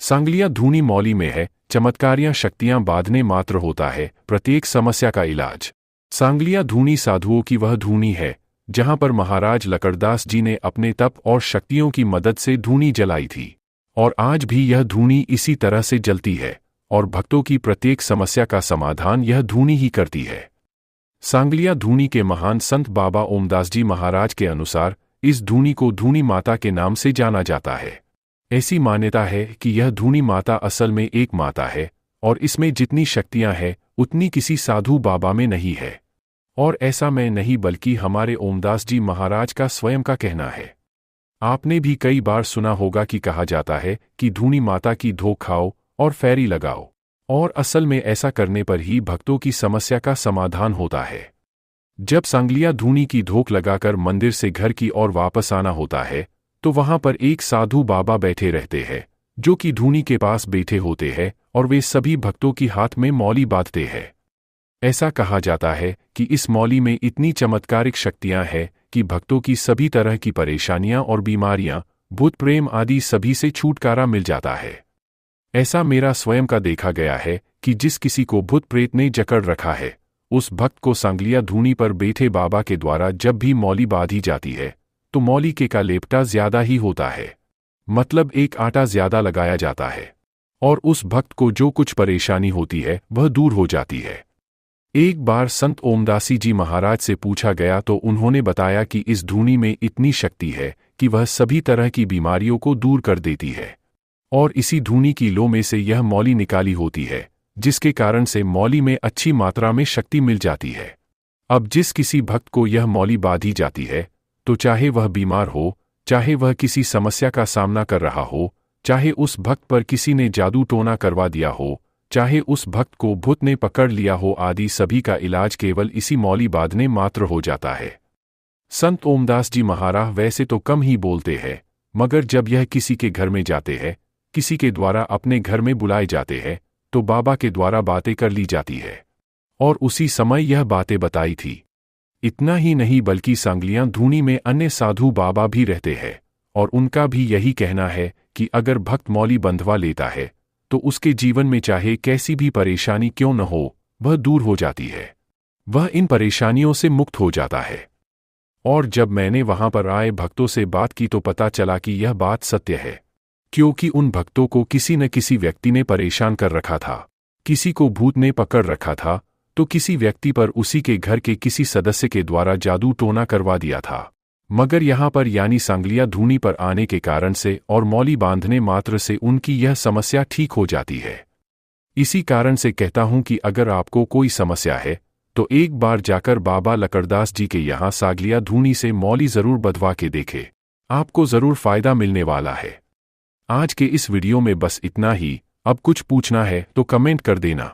सांगलिया धूनी मौली में है, चमत्कारियां शक्तियां बांधने मात्र होता है प्रत्येक समस्या का इलाज। सांगलिया धूनी साधुओं की वह धूनी है जहां पर महाराज लकड़दास जी ने अपने तप और शक्तियों की मदद से धूनी जलाई थी, और आज भी यह धूनी इसी तरह से जलती है और भक्तों की प्रत्येक समस्या का समाधान यह धूनी ही करती है। सांगलिया धूनी के महान संत बाबा ओमदास जी महाराज के अनुसार इस धूनी को धूनी माता के नाम से जाना जाता है। ऐसी मान्यता है कि यह धूनी माता असल में एक माता है और इसमें जितनी शक्तियां हैं उतनी किसी साधु बाबा में नहीं है। और ऐसा मैं नहीं बल्कि हमारे ओमदास जी महाराज का स्वयं का कहना है। आपने भी कई बार सुना होगा कि कहा जाता है कि धूनी माता की धोख खाओ और फेरी लगाओ, और असल में ऐसा करने पर ही भक्तों की समस्या का समाधान होता है। जब सांगलिया धूनी की धोख लगाकर मंदिर से घर की ओर वापस आना होता है तो वहां पर एक साधु बाबा बैठे रहते हैं जो कि धूनी के पास बैठे होते हैं और वे सभी भक्तों की हाथ में मौली बांधते हैं। ऐसा कहा जाता है कि इस मौली में इतनी चमत्कारिक शक्तियां हैं कि भक्तों की सभी तरह की परेशानियां और बीमारियां, भूत प्रेम आदि सभी से छुटकारा मिल जाता है। ऐसा मेरा स्वयं का देखा गया है कि जिस किसी को भूत प्रेत ने जकड़ रखा है उस भक्त को सांगलिया धूनी पर बैठे बाबा के द्वारा जब भी मौली बांधी जाती है तो मौली के का लेपटा ज्यादा ही होता है, मतलब एक आटा ज्यादा लगाया जाता है, और उस भक्त को जो कुछ परेशानी होती है वह दूर हो जाती है। एक बार संत ओमदासी जी महाराज से पूछा गया तो उन्होंने बताया कि इस धूनी में इतनी शक्ति है कि वह सभी तरह की बीमारियों को दूर कर देती है, और इसी धूनी की लो में से यह मौली निकाली होती है जिसके कारण से मौली में अच्छी मात्रा में शक्ति मिल जाती है। अब जिस किसी भक्त को यह मौली बांधी जाती है तो चाहे वह बीमार हो, चाहे वह किसी समस्या का सामना कर रहा हो, चाहे उस भक्त पर किसी ने जादू टोना करवा दिया हो, चाहे उस भक्त को भूत ने पकड़ लिया हो, आदि सभी का इलाज केवल इसी मौली बांधने मात्र हो जाता है। संत ओमदास जी महाराज वैसे तो कम ही बोलते हैं, मगर जब यह किसी के घर में जाते हैं, किसी के द्वारा अपने घर में बुलाए जाते हैं तो बाबा के द्वारा बातें कर ली जाती है, और उसी समय यह बातें बताई थी। इतना ही नहीं बल्कि सांगलिया धूनी में अन्य साधु बाबा भी रहते हैं और उनका भी यही कहना है कि अगर भक्त मौली बंधवा लेता है तो उसके जीवन में चाहे कैसी भी परेशानी क्यों न हो वह दूर हो जाती है, वह इन परेशानियों से मुक्त हो जाता है। और जब मैंने वहां पर आए भक्तों से बात की तो पता चला कि यह बात सत्य है, क्योंकि उन भक्तों को किसी न किसी व्यक्ति ने परेशान कर रखा था। किसी को भूत ने पकड़ रखा था तो किसी व्यक्ति पर उसी के घर के किसी सदस्य के द्वारा जादू टोना करवा दिया था, मगर यहाँ पर यानी सांगलिया धूनी पर आने के कारण से और मौली बांधने मात्र से उनकी यह समस्या ठीक हो जाती है। इसी कारण से कहता हूँ कि अगर आपको कोई समस्या है तो एक बार जाकर बाबा लकड़दास जी के यहाँ सांगलिया धूनी से मौली जरूर बंधवा के देखे, आपको जरूर फायदा मिलने वाला है। आज के इस वीडियो में बस इतना ही। अब कुछ पूछना है तो कमेंट कर देना।